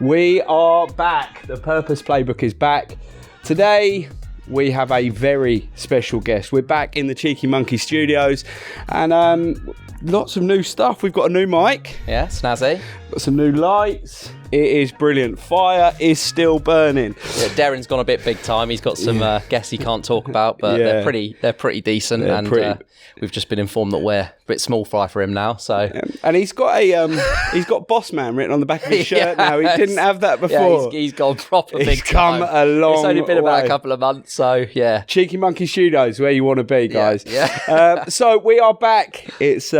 We are back. The Purpose Playbook is back. Today, we have a very special guest. We're back in the Cheeky Monkey studios and lots of new stuff. We've got a new mic. Yeah, snazzy. Got some new lights. It is brilliant. Fire is still burning. Yeah, Darren's gone a bit big time. He's got some guests he can't talk about, but they're pretty decent. We've just been informed that we're a bit small fry for him now. So and he's got he's got Boss Man written on the back of his shirt now. He didn't have that before. Yeah, he's gone proper big. He's come a long way. It's only been about a couple of months, so yeah. Cheeky Monkey Studios, where you want to be, guys. Yeah. So we are back. It's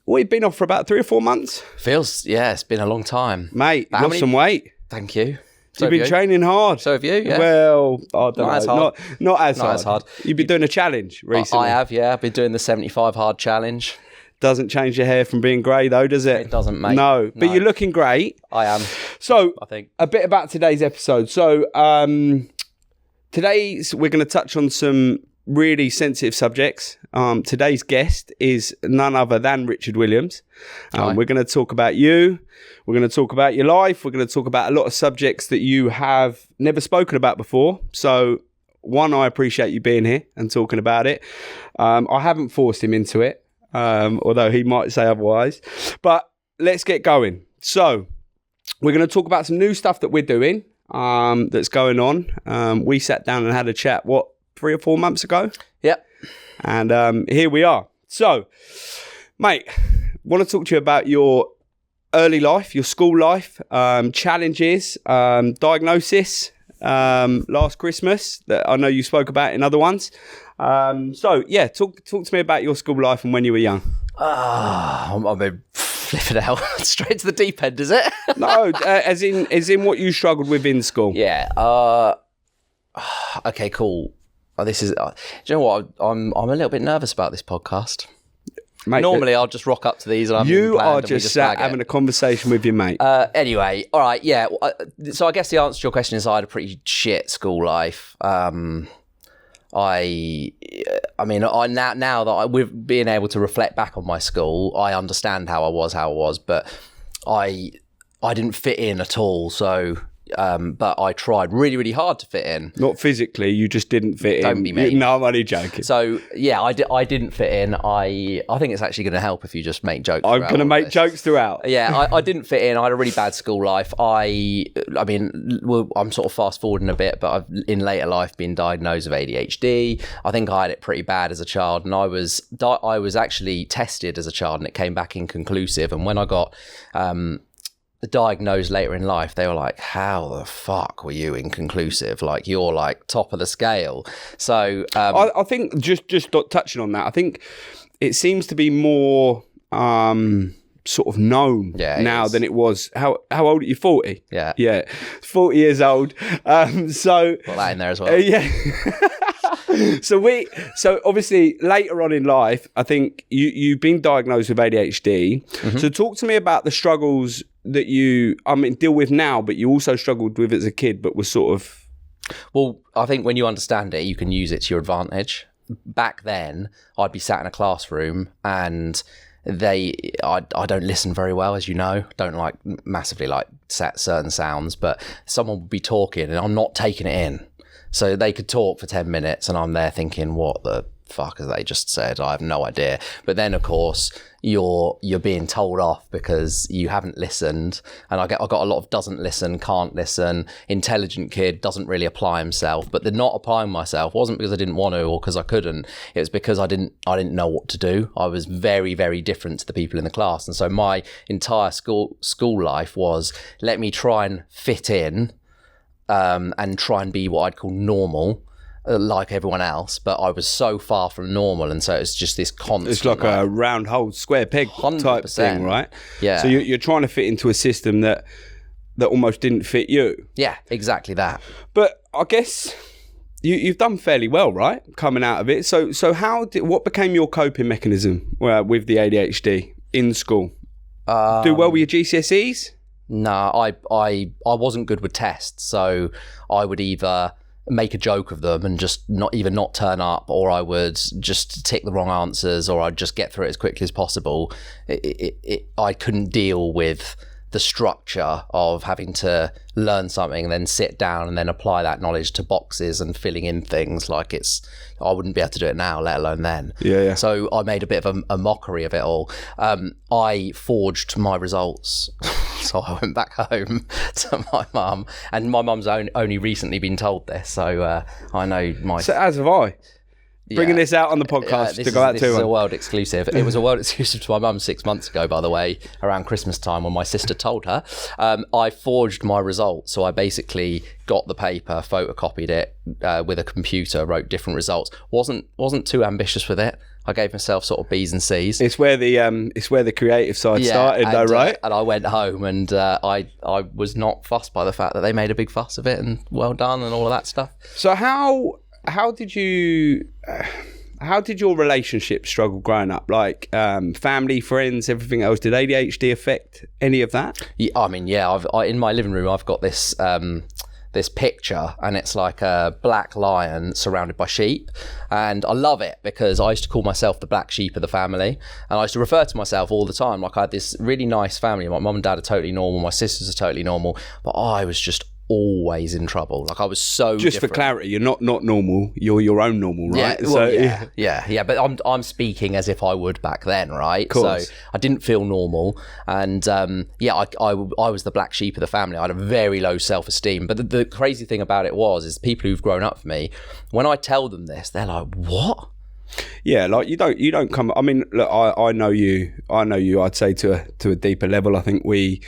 we've been off for about 3 or 4 months. It's been a long time, mate. Lost some weight. Thank you. You've been training hard. So have you, yeah. Well, I don't know. Not as hard. You've been doing a challenge recently. I have, yeah. I've been doing the 75 hard challenge. Doesn't change your hair from being grey though, does it? It doesn't, mate. No, but you're looking great. I am. So, I think. A bit about today's episode. So, today's we're going to touch on some really sensitive subjects. Today's guest is none other than Richard Williams. We're going to talk about you. We're going to talk about your life. We're going to talk about a lot of subjects that you have never spoken about before. So, one, I appreciate you being here and talking about it. I haven't forced him into it, although he might say otherwise. But let's get going. So, we're going to talk about some new stuff that we're doing that's going on. We sat down and had a chat, 3 or 4 months ago? Yep. And here we are. So, mate, want to talk to you about your early life, your school life, challenges, diagnosis last Christmas that I know you spoke about in other ones. Talk to me about your school life and when you were young. I mean, flipping out straight to the deep end, is it? No, as in what you struggled with in school. Yeah. Okay, cool. This is. Do you know what? I'm a little bit nervous about this podcast. Mate, normally, I'll just rock up to these. And you are just sat having a conversation with your mate. Anyway, all right, yeah. So I guess the answer to your question is I had a pretty shit school life. Now that with being able to reflect back on my school, I understand how I was, but I didn't fit in at all. So. But I tried really, really hard to fit in. Not physically, you just didn't fit in. Don't be mean. No, I'm only joking. So, yeah, I didn't fit in. I think it's actually going to help if you just make jokes I'm going to make jokes throughout. Yeah, I didn't fit in. I had a really bad school life. I'm sort of fast forwarding a bit, but I've in later life been diagnosed with ADHD. I think I had it pretty bad as a child, and I was actually tested as a child, and it came back inconclusive. And when I got diagnosed later in life, they were like, how the fuck were you inconclusive? Like, you're like top of the scale. So I think just touching on that, I think it seems to be more sort of known now than it was. How old are you? 40? Yeah 40 years old. So got that in there as well. So obviously later on in life, I think you've been diagnosed with ADHD. Mm-hmm. So talk to me about the struggles that you deal with now, but you also struggled with as a kid, but was sort of. Well, I think when you understand it, you can use it to your advantage. Back then, I'd be sat in a classroom and I don't listen very well, as you know. Don't like massively like certain sounds, but someone would be talking and I'm not taking it in. So they could talk for 10 minutes and I'm there thinking, what the fuck have they just said? I have no idea. But then, of course, you're being told off because you haven't listened. And I got a lot of doesn't listen, can't listen, intelligent kid, doesn't really apply himself. But the not applying myself wasn't because I didn't want to or because I couldn't. It was because I didn't know what to do. I was very, very different to the people in the class. And so my entire school life was, let me try and fit in and try and be what I'd call normal, like everyone else, but I was so far from normal, and so it's just this constant. It's like a round hole, square peg 100%. Type thing, right? Yeah. So you're trying to fit into a system that almost didn't fit you. Yeah, exactly that. But I guess you've done fairly well, right? Coming out of it. So what became your coping mechanism with the ADHD in school? Do well with your GCSEs? No, I wasn't good with tests, so I would either make a joke of them and just not turn up, or I would just tick the wrong answers, or I'd just get through it as quickly as possible. I couldn't deal with the structure of having to learn something and then sit down and then apply that knowledge to boxes and filling in things like I wouldn't be able to do it now, let alone then. Yeah. So I made a bit of a mockery of it all. I forged my results. So I went back home to my mum, and my mum's only recently been told this. So I know So as have I. Bringing this out on the podcast to go out to. This is a world exclusive. It was a world exclusive to my mum 6 months ago, by the way, around Christmas time when my sister told her. I forged my results. So I basically got the paper, photocopied it with a computer, wrote different results. Wasn't too ambitious with it. I gave myself sort of B's and C's. It's where the creative side started, though, right? And I went home, and I was not fussed by the fact that they made a big fuss of it, and well done, and all of that stuff. So how did your relationship struggle growing up? Like family, friends, everything else. Did ADHD affect any of that? Yeah, I mean, yeah. In my living room, I've got this this picture, and it's like a black lion surrounded by sheep, and I love it because I used to call myself the black sheep of the family, and I used to refer to myself all the time like I had this really nice family. My mum and dad are totally normal, my sisters are totally normal, but I was just always in trouble. Like I was so just different. For clarity, you're not normal, you're your own normal, right? Yeah, well, yeah, but I'm speaking as if I would back then, right? So I didn't feel normal, and I was the black sheep of the family. I had a very low self-esteem, but the crazy thing about it is people who've grown up for me, when I tell them this, they're like, what? Yeah, like you don't come. I mean, look, I know you. I'd say to a deeper level. I think me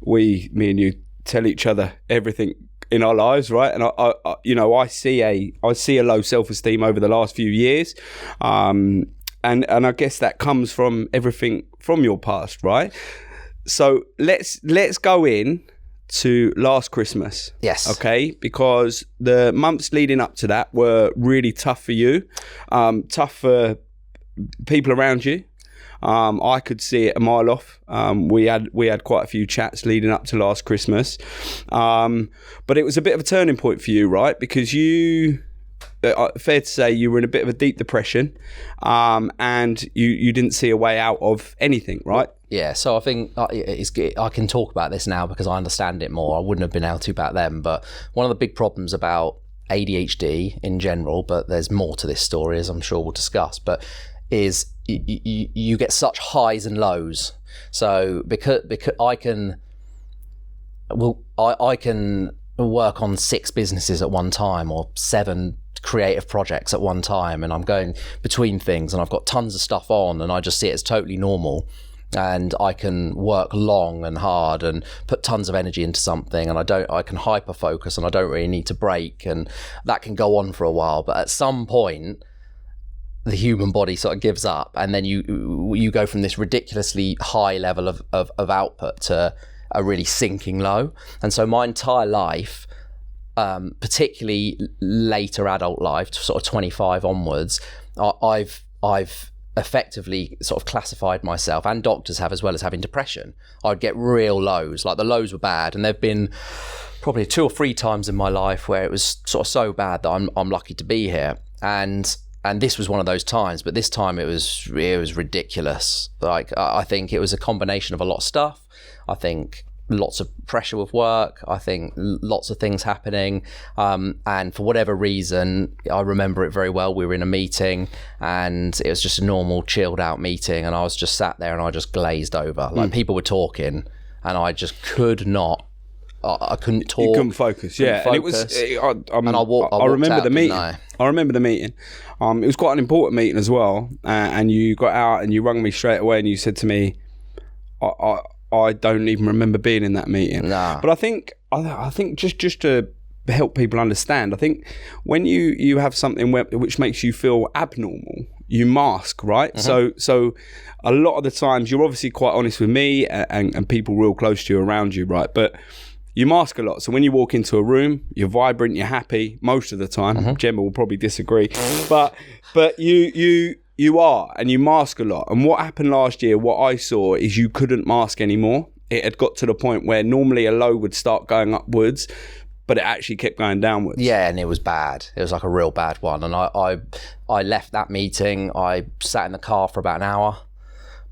and you tell each other everything in our lives, right? And I see a low self-esteem over the last few years, and I guess that comes from everything from your past, right? So let's go in to last Christmas. Yes. Okay, because the months leading up to that were really tough for you, tough for people around you. I could see it a mile off. We had quite a few chats leading up to last Christmas, but it was a bit of a turning point for you, right? Because fair to say, you were in a bit of a deep depression, and you didn't see a way out of anything, right? Yeah, so I think I can talk about this now because I understand it more. I wouldn't have been able to back then, but one of the big problems about ADHD in general, but there's more to this story, as I'm sure we'll discuss, but is you get such highs and lows. So because I can work on 6 businesses at one time, or 7 creative projects at one time, and I'm going between things, and I've got tons of stuff on, and I just see it as totally normal, and I can work long and hard and put tons of energy into something, and I can hyper focus, and I don't really need to break, and that can go on for a while. But at some point the human body sort of gives up, and then you go from this ridiculously high level of output to a really sinking low. And so my entire life, particularly later adult life, sort of 25 onwards, I've effectively sort of classified myself, and doctors have as well, as having depression. I'd get real lows, like the lows were bad, and there've been probably 2 or 3 times in my life where it was sort of so bad that I'm lucky to be here, and this was one of those times. But this time it was ridiculous. Like I think it was a combination of a lot of stuff. I think lots of pressure with work. I think lots of things happening. And for whatever reason, I remember it very well. We were in a meeting, and it was just a normal chilled out meeting. And I was just sat there, and I just glazed over. Like people were talking, and I just could not. I couldn't talk. You couldn't focus. And it was. I remember the meeting. I remember the meeting. It was quite an important meeting as well. And you got out and you rung me straight away, and you said to me, I don't even remember being in that meeting. Nah. But I think just to help people understand, I think when you have something which makes you feel abnormal, you mask, right? Mm-hmm. So a lot of the times you're obviously quite honest with me and people real close to you around you, right? But you mask a lot. So when you walk into a room, you're vibrant, you're happy most of the time. Mm-hmm. Gemma will probably disagree, but you are, and you mask a lot. And what happened last year, what I saw is you couldn't mask anymore. It had got to the point where normally a low would start going upwards, but it actually kept going downwards. Yeah, and it was bad. It was like a real bad one. And I left that meeting. I sat in the car for about an hour,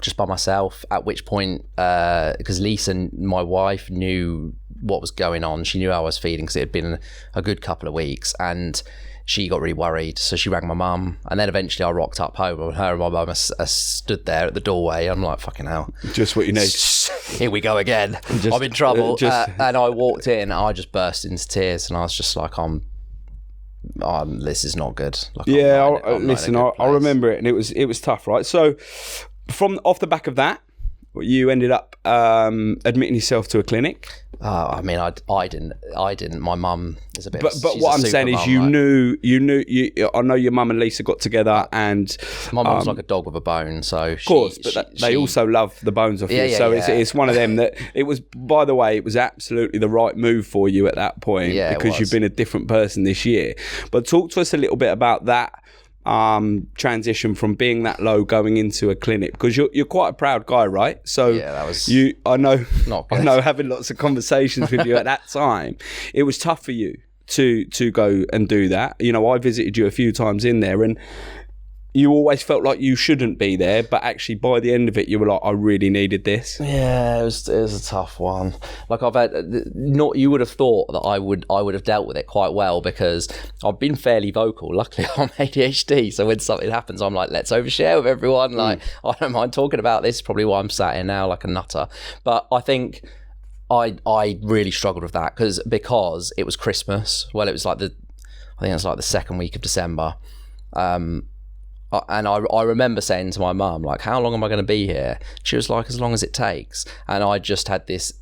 just by myself, at which point, because Lisa, my wife, knew what was going on. She knew how I was feeling because it had been a good couple of weeks, and she got really worried, so she rang my mum, and then eventually I rocked up home, and her and my mum stood there at the doorway. I'm like, fucking hell. Just what you need. Here we go again. I'm in trouble. And I walked in, I just burst into tears, and I was just like, this is not good. Like, listen, I remember it, and it was tough, right? So from off the back of that, you ended up admitting yourself to a clinic. I mean, I didn't. My mum is a bit. But what I'm saying is, you knew. I know your mum and Lisa got together, and my mum's like a dog with a bone. So of course, they also love the bones of you. It's one of them that it was. By the way, it was absolutely the right move for you at that point, because you've been a different person this year. But talk to us a little bit about that transition from being that low going into a clinic, because you're quite a proud guy, right? So that was I know not good. I know, having lots of conversations with you at that time, it was tough for you to go and do that. I visited you a few times in there, and you always felt like you shouldn't be there, but actually by the end of it, you were like, I really needed this. Yeah, it was a tough one. Like you would have thought that I would have dealt with it quite well, because I've been fairly vocal. Luckily, I'm ADHD, so when something happens, I'm like, let's overshare with everyone. Like, I don't mind talking about this. Probably why I'm sat here now like a nutter. But I think I really struggled with that because it was Christmas. Well, it was like I think it was like the second week of December. And I remember saying to my mum, like, how long am I going to be here? She was like, as long as it takes. And I just had this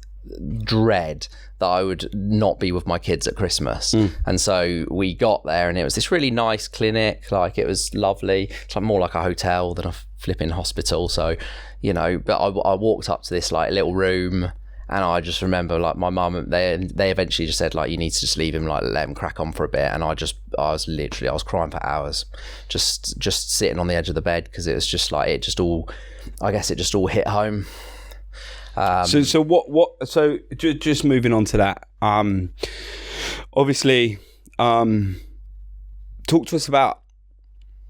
dread that I would not be with my kids at Christmas. And so we got there, and it was this really nice clinic. Like, it was lovely. It's like more like a hotel than a flipping hospital. So, but I walked up to this like little room, and I just remember, like, my mum, they eventually just said, like, you need to just leave him, like, let him crack on for a bit. And I was crying for hours, just sitting on the edge of the bed, because it was just like, it just all hit home. So just moving on to that, obviously, talk to us about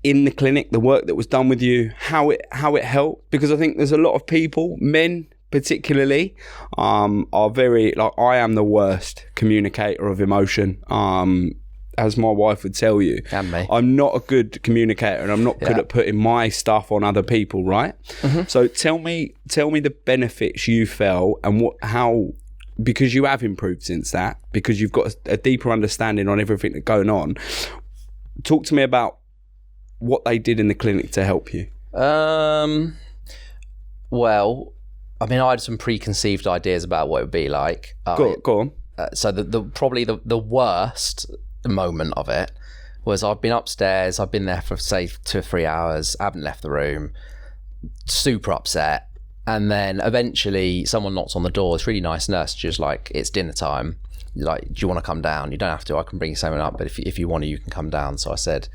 in the clinic, the work that was done with you, how it helped, because I think there's a lot of people, men particularly, are very, like, I am the worst communicator of emotion, as my wife would tell you. And me. I'm not a good communicator, and I'm not good at putting my stuff on other people, right? So tell me the benefits you felt, and how, because you have improved since that, because you've got a deeper understanding on everything that's going on. Talk to me about what they did in the clinic to help you. Well, I mean, I had some preconceived ideas about what it would be like. Go on. So probably the worst moment of it was, I've been upstairs, I've been there for say 2 or 3 hours, I haven't left the room, super upset, and then eventually someone knocks on the door. This really nice nurse, just like, it's dinner time, like, do you want to come down? You don't have to, I can bring something up, but if you want to, you can come down. So I said,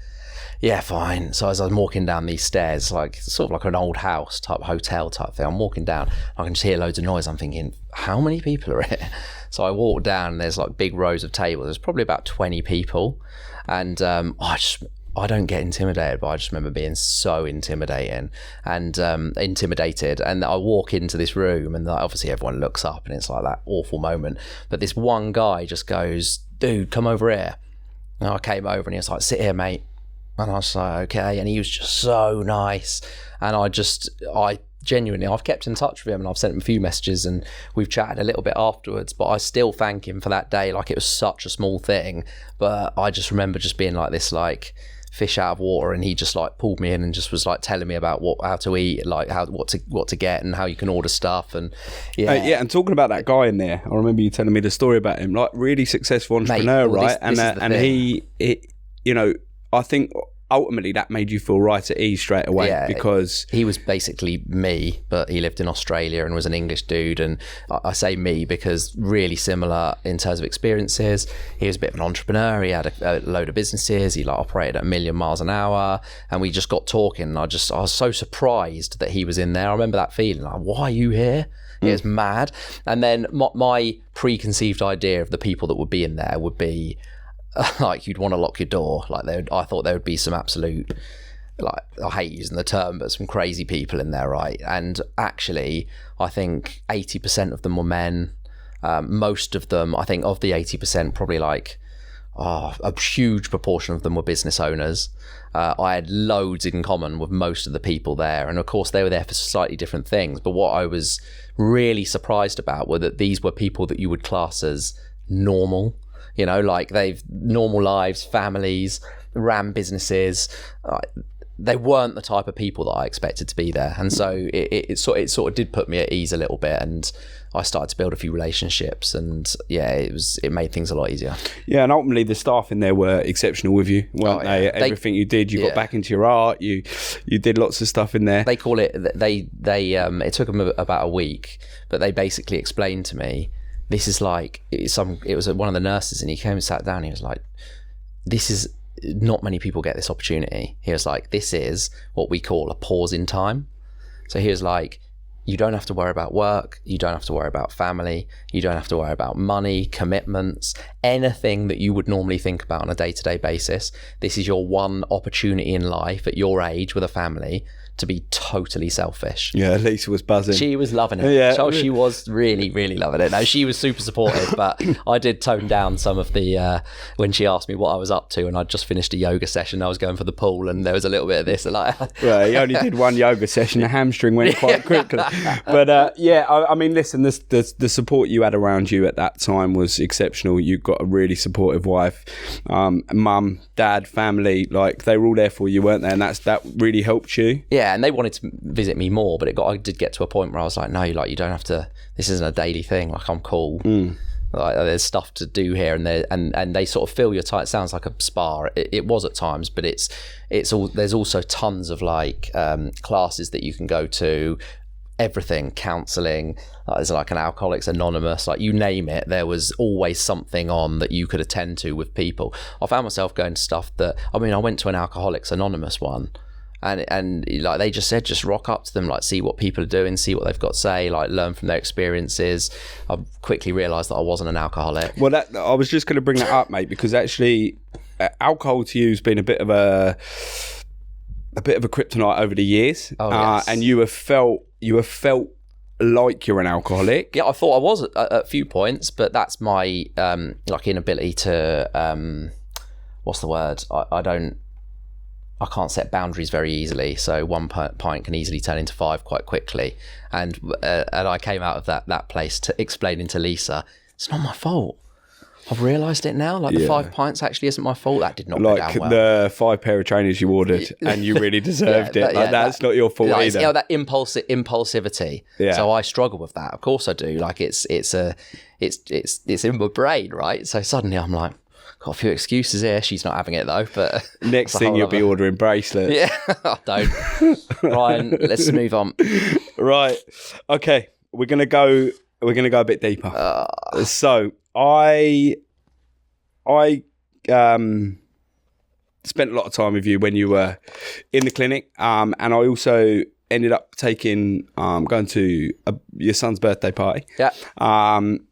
yeah, fine. So as I was walking down these stairs, like sort of like an old house type hotel type thing, I'm walking down, I can just hear loads of noise. I'm thinking, how many people are here? So I walk down, and there's like big rows of tables. There's probably about 20 people. And I don't get intimidated, but I just remember being so intimidated. And I walk into this room, and obviously everyone looks up, and it's like that awful moment. But this one guy just goes, dude, come over here. And I came over, and he was like, sit here, mate. And I was like, okay. And he was just so nice. And I genuinely, I've kept in touch with him, and I've sent him a few messages, and we've chatted a little bit afterwards, but I still thank him for that day. Like, it was such a small thing, but I just remember just being like this, like, fish out of water, and he just like pulled me in and just was like telling me about how to eat, like what to get, and how you can order stuff. And and talking about that guy in there, I remember you telling me the story about him, like, really successful entrepreneur, right? And he, I think ultimately that made you feel right at ease straight away, because he was basically me, but he lived in Australia and was an English dude. And I say me because really similar in terms of experiences. He was a bit of an entrepreneur. He had a load of businesses. He like operated at 1,000,000 miles an hour, and we just got talking. I was so surprised that he was in there. I remember that feeling, like, why are you here? It was mad. And then my preconceived idea of the people that would be in there would be like, you'd want to lock your door. Like, I thought there would be some absolute like, I hate using the term, but some crazy people in there, right? And actually, I think 80% of them were men. Most of them, I think of the 80%, probably like a huge proportion of them were business owners. I had loads in common with most of the people there. And of course, they were there for slightly different things. But what I was really surprised about were that these were people that you would class as normal. You know, like they've normal lives, families, ran businesses. They weren't the type of people that I expected to be there. And so it sort of did put me at ease a little bit. And I started to build a few relationships, and yeah, it made things a lot easier. Yeah, and ultimately the staff in there were exceptional with you, weren't they? Everything you did, you got back into your art. You did lots of stuff in there. They call it. It took them about a week, but they basically explained to me, this is like it was one of the nurses, and he came and sat down. And he was like, "This is not many people get this opportunity." He was like, "This is what we call a pause in time." So he was like, you don't have to worry about work. You don't have to worry about family. You don't have to worry about money, commitments, anything that you would normally think about on a day-to-day basis. This is your one opportunity in life at your age with a family to be totally selfish. Yeah, Lisa was buzzing. She was loving it. Yeah. So she was really, really loving it. No, she was super supportive, but I did tone down some of the, when she asked me what I was up to, and I'd just finished a yoga session. I was going for the pool, and there was a little bit of this. Like, well, he only did one yoga session. The hamstring went quite quickly. But I mean, listen, the support you had around you at that time was exceptional. You got a really supportive wife, mum, dad, family. Like, they were all there for you, weren't they? And that really helped you. Yeah, and they wanted to visit me more, but I did get to a point where I was like, no, like, you don't have to. This isn't a daily thing. Like, I'm cool. Like, there's stuff to do here and there, and they sort of fill your time. It sounds like a spa. It was at times, but it's all. There's also tons of like classes that you can go to. Everything, counselling, there's like an Alcoholics Anonymous, like you name it, there was always something on that you could attend to with people. I found myself going to stuff that, I mean, I went to an Alcoholics Anonymous one, and like they just said, just rock up to them, like see what people are doing, see what they've got to say, like learn from their experiences. I quickly realised that I wasn't an alcoholic. Well, I was just going to bring that up, mate, because actually alcohol to you has been a bit of a kryptonite over the years. Yes. And you have felt like you're an alcoholic. Yeah, I thought I was at a few points, but that's my like inability to what's the word? I can't set boundaries very easily. So one pint can easily turn into 5 quite quickly. And I came out of that place to explaining to Lisa, it's not my fault. I've realised it now. Like, the 5 pints actually isn't my fault. That did not go down well. Like the 5 pair of trainers you ordered, and you really deserved it. Like, that's not your fault either. Yeah, that impulsivity. Yeah. So I struggle with that. Of course I do. Like, it's in my brain, right? So suddenly I'm like, got a few excuses here. She's not having it though. But next thing you'll be ordering bracelets. Yeah, don't. Ryan, let's move on. Right. Okay. We're gonna go a bit deeper. So I spent a lot of time with you when you were in the clinic, and I also ended up going to your son's birthday party. Yeah.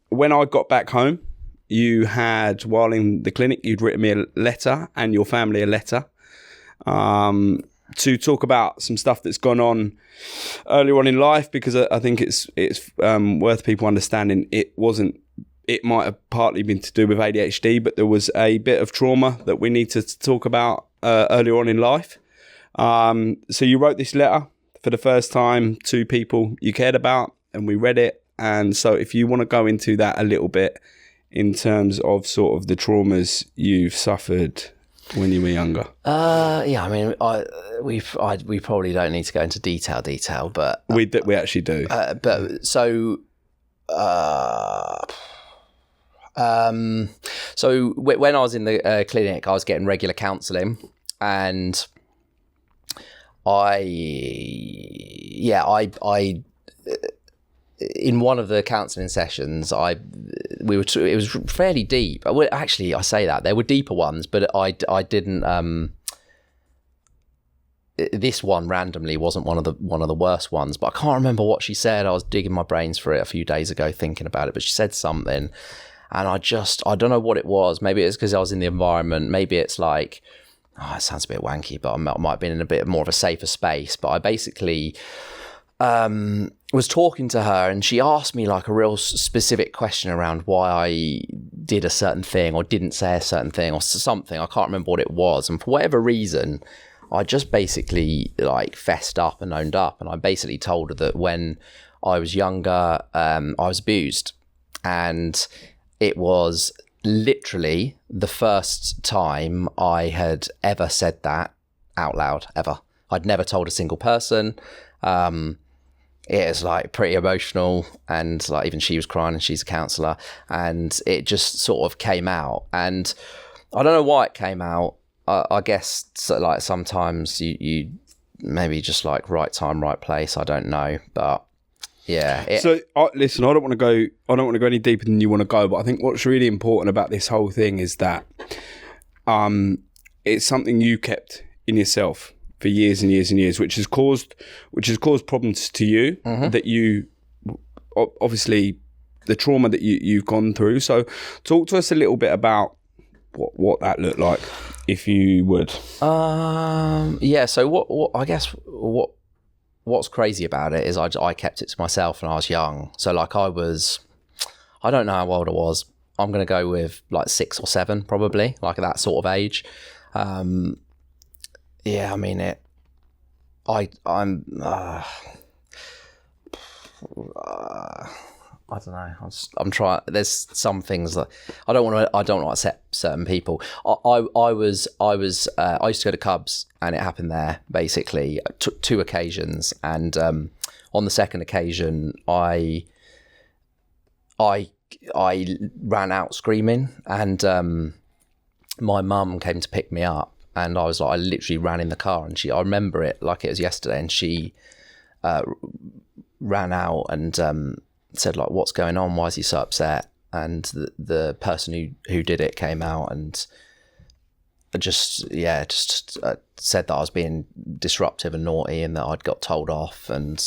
When I got back home, you had, while in the clinic, you'd written me a letter and your family a letter to talk about some stuff that's gone on earlier on in life, because I think it's worth people understanding it might have partly been to do with ADHD, but there was a bit of trauma that we need to talk about earlier on in life. So you wrote this letter for the first time to people you cared about, and we read it. And so if you want to go into that a little bit in terms of sort of the traumas you've suffered when you were younger. Yeah, I mean, we probably don't need to go into detail, but we actually do. But so. So when I was in the clinic, I was getting regular counselling, and I in one of the counselling sessions, it was fairly deep. Actually, I say that there were deeper ones, but I didn't. This one randomly wasn't one of the worst ones, but I can't remember what she said. I was digging my brains for it a few days ago, thinking about it, but she said something. And I don't know what it was. Maybe it's because I was in the environment. Maybe it's like it sounds a bit wanky, but I might have been in a bit more of a safer space. But I basically was talking to her, and she asked me like a real specific question around why I did a certain thing or didn't say a certain thing or something. I can't remember what it was. And for whatever reason, I just basically like fessed up and owned up. And I basically told her that when I was younger, I was abused. And it was literally the first time I had ever said that out loud, ever. I'd never told a single person. It was like pretty emotional, and like even she was crying, and she's a counsellor, and it just sort of came out. And I don't know why it came out. I guess so, like sometimes you maybe just like right time, right place. I don't know, but yeah. So listen, I don't want to go any deeper than you want to go, but I think what's really important about this whole thing is that it's something you kept in yourself for years and years and years, which has caused problems to you, that you obviously the trauma that you've gone through. So talk to us a little bit about what that looked like, if you would. Yeah. So what I guess what's crazy about it is I kept it to myself when I was young. So like I don't know how old I was. I'm going to go with like 6 or 7, probably, like at that sort of age. Yeah, I mean I'm I don't know. I'm trying. There's some things that I don't want to upset certain people. I used to go to Cubs, and it happened there basically. 2 occasions, and on the second occasion, I ran out screaming, and my mum came to pick me up. And I literally ran in the car, and I remember it like it was yesterday. And she ran out and said like, "What's going on? Why is he so upset?" And the person who did it came out and just said that I was being disruptive and naughty, and that I'd got told off. And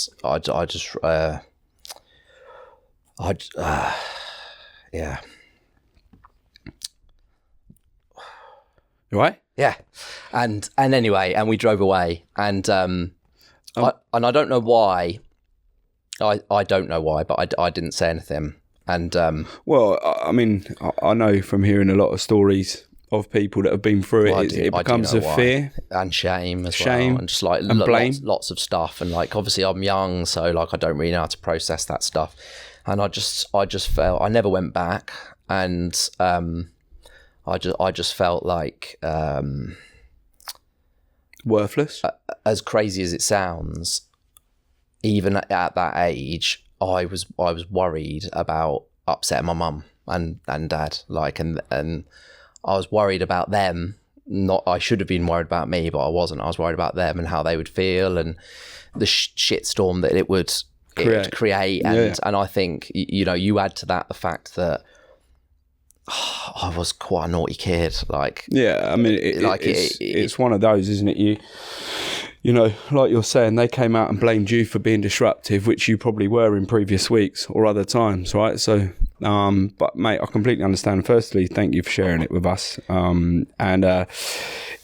yeah. You right? Yeah, and anyway, and we drove away, and I don't know why. I don't know why, but I didn't say anything. And well, I mean, I know from hearing a lot of stories of people that have been through it, it becomes a fear and shame as well, and just like blame. Lots of stuff. And like obviously I'm young, so like I don't really know how to process that stuff. And I just felt I never went back, and I just felt like worthless. As crazy as it sounds, even at that age, I was worried about upsetting my mum and dad. Like, and I was worried about them. I should have been worried about me, but I wasn't. I was worried about them and how they would feel, and the shitstorm that it would create. And I think, you add to that the fact that I was quite a naughty kid. Like, yeah, I mean, it's one of those, isn't it? You know, like you're saying, they came out and blamed you for being disruptive, which you probably were in previous weeks or other times, right? So, but mate, I completely understand. Firstly, thank you for sharing it with us.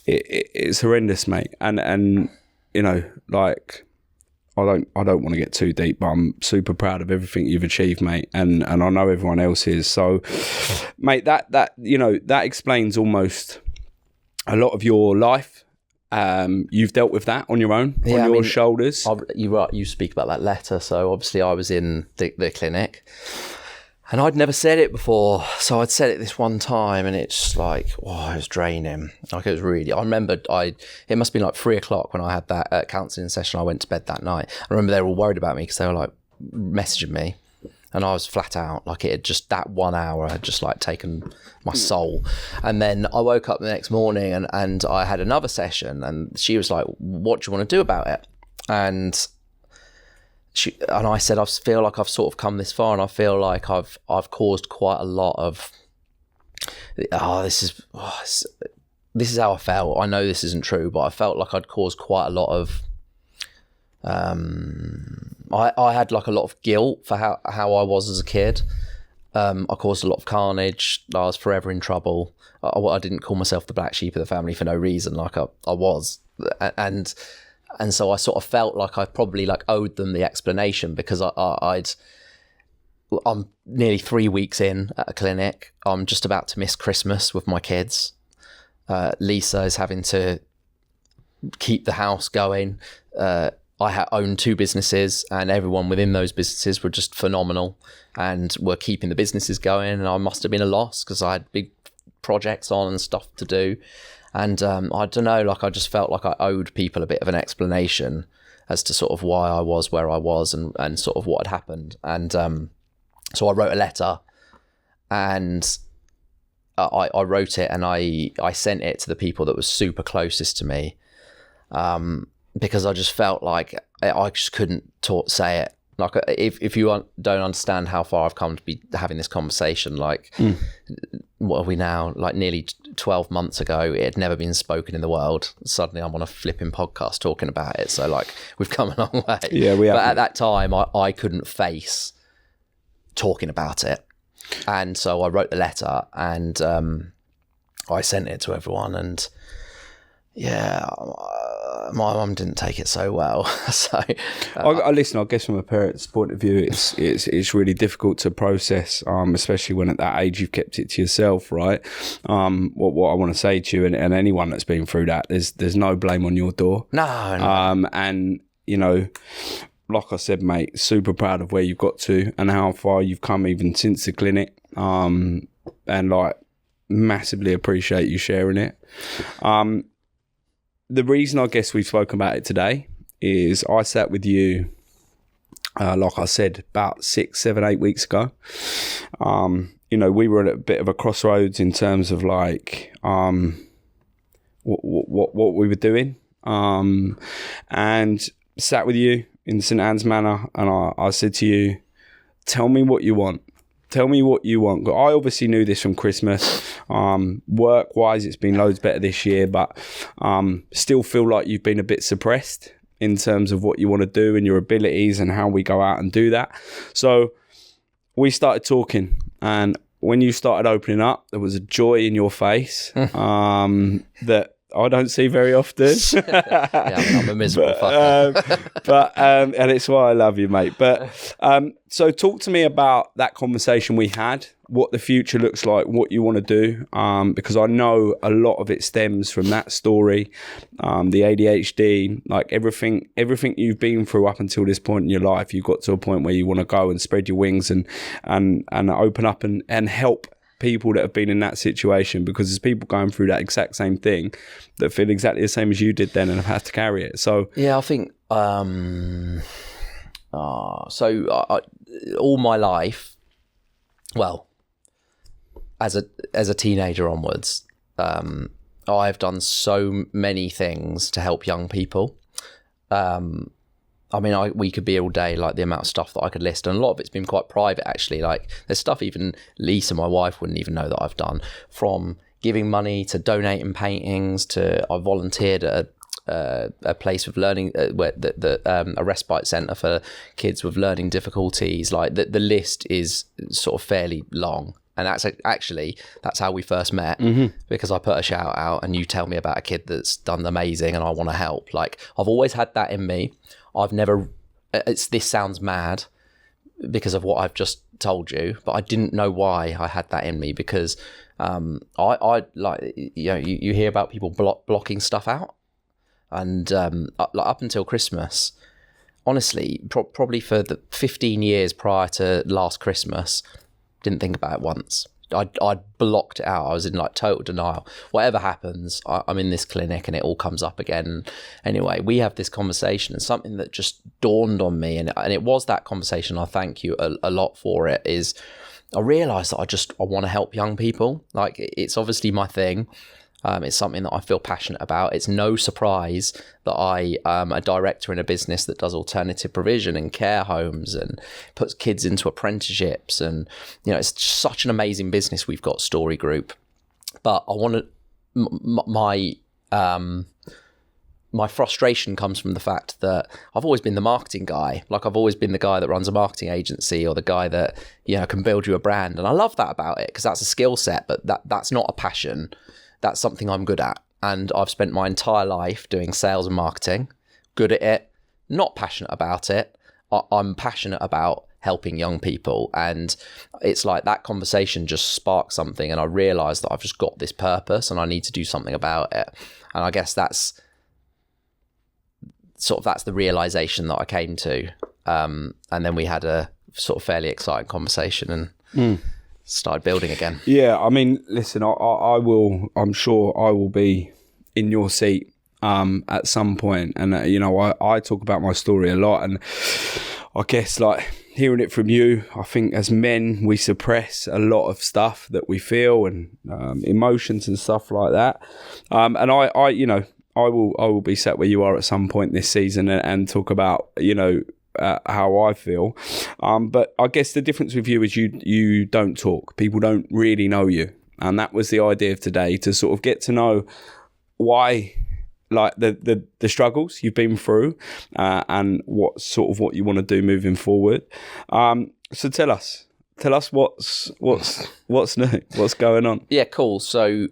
It's horrendous, mate. And like, I don't want to get too deep, but I'm super proud of everything you've achieved, mate, and I know everyone else is. So, mate, that explains almost a lot of your life. You've dealt with that on your own, on your shoulders. You speak about that letter. So obviously, I was in the clinic, and I'd never said it before. So I'd said it this one time, and it's like, it was draining. Like, it was really. I remember it must have been like 3:00 when I had that counselling session. I went to bed that night. I remember they were all worried about me because they were like messaging me, and I was flat out. Like, it had just, that 1 hour had just like taken my soul. And then I woke up the next morning, and I had another session, and she was like, "What do you want to do about it?" And I said, I feel like I've sort of come this far, and I feel like I've caused quite a lot of. This is how I felt. I know this isn't true, but I felt like I'd caused quite a lot of. I had like a lot of guilt for how I was as a kid, I caused a lot of carnage. I was forever in trouble. I didn't call myself the black sheep of the family for no reason, like I was. And so I sort of felt like I probably like owed them the explanation, because I'm nearly 3 weeks in at a clinic. I'm just about to miss Christmas with my kids. Lisa is having to keep the house going. I own 2 businesses, and everyone within those businesses were just phenomenal and were keeping the businesses going. And I must have been a loss because I had big projects on and stuff to do. And I don't know, like I just felt like I owed people a bit of an explanation as to sort of why I was where I was and sort of what had happened. And so I wrote a letter, and I wrote it, and I sent it to the people that were super closest to me, because I just felt like I just couldn't say it. Like if you don't understand how far I've come to be having this conversation, like what are we now? Like nearly 12 months ago, it had never been spoken in the world. Suddenly I'm on a flipping podcast talking about it. So like we've come a long way. Yeah, we have. But at that time, I couldn't face talking about it. And so I wrote the letter, and I sent it to everyone, and yeah, my mum didn't take it so well. So I listen, I guess from a parent's point of view, it's really difficult to process, especially when at that age you've kept it to yourself, right? What I want to say to you and anyone that's been through that, there's no blame on your door. No. And you know, like I said, mate, super proud of where you've got to and how far you've come even since the clinic. And like massively appreciate you sharing it. The reason I guess we've spoken about it today is I sat with you, like I said, about 6, 7, 8 weeks ago. You know, we were at a bit of a crossroads in terms of like what we were doing, and sat with you in St Anne's Manor, and I said to you, tell me what you want. Tell me what you want. I obviously knew this from Christmas. Work-wise, it's been loads better this year, but still feel like you've been a bit suppressed in terms of what you want to do and your abilities and how we go out and do that. So we started talking, and when you started opening up, there was a joy in your face that I don't see very often. Yeah, I'm a miserable fucker. And it's why I love you, mate. But so talk to me about that conversation we had, what the future looks like, what you want to do, because I know a lot of it stems from that story, the ADHD, like everything you've been through up until this point in your life. You got to a point where you want to go and spread your wings and open up and help people that have been in that situation, because there's people going through that exact same thing that feel exactly the same as you did then and have had to carry it. So yeah, I think all my life, well, as a teenager onwards, I've done so many things to help young people. I mean, we could be all day, like the amount of stuff that I could list, and a lot of it's been quite private, actually. Like there's stuff even Lisa, my wife, wouldn't even know that I've done, from giving money to donating paintings to I volunteered at a place with learning, a respite centre for kids with learning difficulties. Like the list is sort of fairly long. And that's how we first met, because I put a shout out and you tell me about a kid that's done amazing and I want to help. Like I've always had that in me. This sounds mad because of what I've just told you, but I didn't know why I had that in me, because I like, you know, you hear about people blocking stuff out, and up until Christmas, honestly, probably for the 15 years prior to last Christmas, didn't think about it once. I blocked it out. I was in like total denial. Whatever happens, I'm in this clinic and it all comes up again. Anyway, we have this conversation, and something that just dawned on me, and it was that conversation. I thank you a lot for it. Is I realised that I want to help young people. Like it's obviously my thing. It's something that I feel passionate about. It's no surprise that I am a director in a business that does alternative provision and care homes and puts kids into apprenticeships. And, you know, it's such an amazing business we've got, Story Group. But I want to, my frustration comes from the fact that I've always been the marketing guy. Like I've always been the guy that runs a marketing agency or the guy that, can build you a brand. And I love that about it because that's a skill set, but that's not a passion. That's something I'm good at. And I've spent my entire life doing sales and marketing, good at it, not passionate about it. I'm passionate about helping young people. And it's like that conversation just sparked something. And I realized that I've just got this purpose and I need to do something about it. And I guess that's the realization that I came to. And then we had a sort of fairly exciting conversation and started building again. Yeah, I mean, listen, I'm sure I will be in your seat at some point. And, I talk about my story a lot. And I guess like hearing it from you, I think as men, we suppress a lot of stuff that we feel and emotions and stuff like that. And I will be sat where you are at some point this season and talk about, how I feel. But I guess the difference with you is you don't talk. People don't really know you. And that was the idea of today, to sort of get to know why, like the struggles you've been through and what you want to do moving forward. So tell us what's new, what's going on. Yeah, cool. So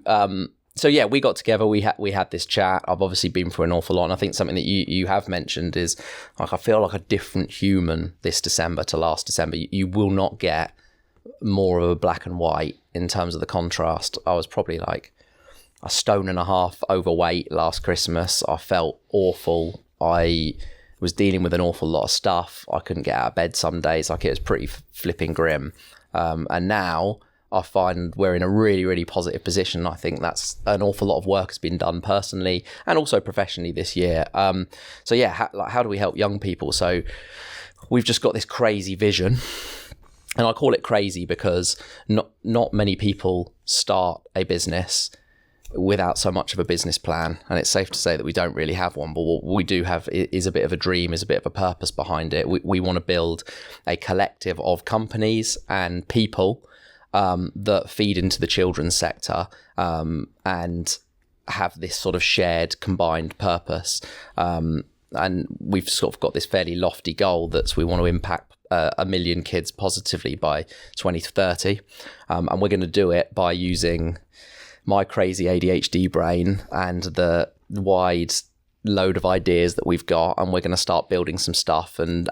yeah, we got together, we had this chat. I've obviously been through an awful lot, and I think something that you have mentioned is like I feel like a different human this December to last December. You will not get more of a black and white in terms of the contrast. I was probably like a 1.5 stone overweight last Christmas. I felt awful. I was dealing with an awful lot of stuff. I couldn't get out of bed some days. Like it was pretty flipping grim. And now I find we're in a really, really positive position. I think that's an awful lot of work has been done personally and also professionally this year. So yeah, how do we help young people? So we've just got this crazy vision. And I call it crazy because not many people start a business without so much of a business plan. And it's safe to say that we don't really have one, but what we do have is a bit of a dream, is a bit of a purpose behind it. We want to build a collective of companies and people that feed into the children's sector and have this sort of shared combined purpose. And we've sort of got this fairly lofty goal that we want to impact 1 million kids positively by 2030. And we're going to do it by using my crazy ADHD brain and the wide load of ideas that we've got. And we're going to start building some stuff and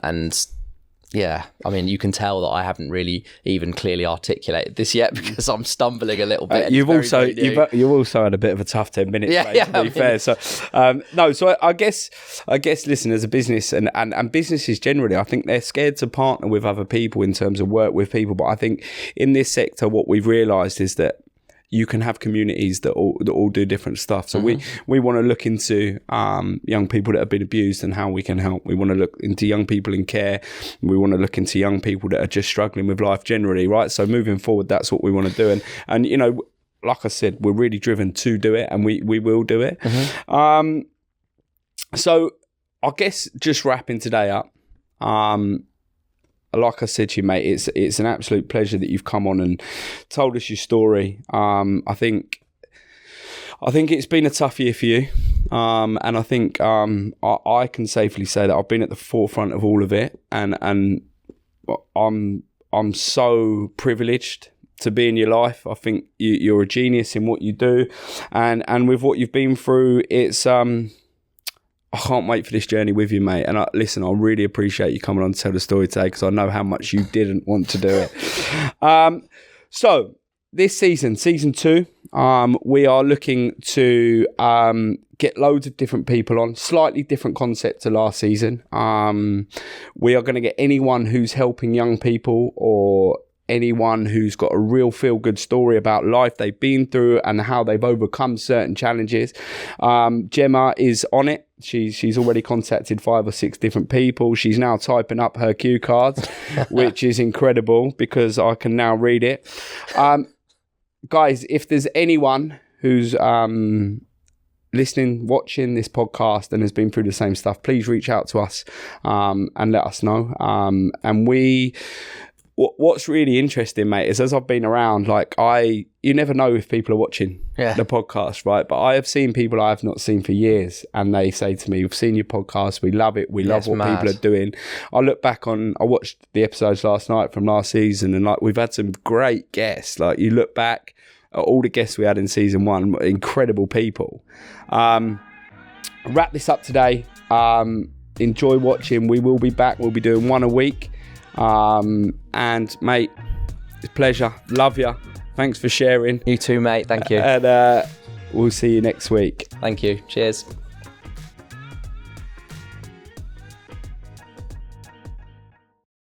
yeah, I mean, you can tell that I haven't really even clearly articulated this yet because I'm stumbling a little bit. You've also had a bit of a tough 10 minutes, mate, to be fair. So, so I guess, listen, as a business and businesses generally, I think they're scared to partner with other people in terms of work with people. But I think in this sector, what we've realised is that you can have communities that all do different stuff. So we want to look into young people that have been abused and how we can help. We want to look into young people in care. We want to look into young people that are just struggling with life generally, right? So moving forward, that's what we want to do. And you know, like I said, we're really driven to do it, and we will do it. So I guess just wrapping today up, like I said to you, mate, it's an absolute pleasure that you've come on and told us your story. I think it's been a tough year for you, and I think I can safely say that I've been at the forefront of all of it, and I'm so privileged to be in your life. I think you're a genius in what you do, and with what you've been through, it's I can't wait for this journey with you, mate. And I really appreciate you coming on to tell the story today because I know how much you didn't want to do it. So this season 2, we are looking to get loads of different people on, slightly different concept to last season. We are going to get anyone who's helping young people or anyone who's got a real feel-good story about life they've been through and how they've overcome certain challenges. Gemma is on it. She's already contacted 5 or 6 different people. She's now typing up her cue cards, which is incredible because I can now read it. Guys, if there's anyone who's listening, watching this podcast and has been through the same stuff, please reach out to us and let us know. And we what's really interesting, mate, is as I've been around, like you never know if people are watching the podcast, right? But I have seen people I have not seen for years, and they say to me, we've seen your podcast, we love it, we love what people are doing. I watched the episodes last night from last season, and like we've had some great guests. Like you look back at all the guests we had in season 1, incredible people. Wrap this up today. Enjoy watching. We will be back. We'll be doing 1 a week. And mate, it's a pleasure. Love you. Thanks for sharing. You too, mate. Thank you. And we'll see you next week. Thank you. Cheers.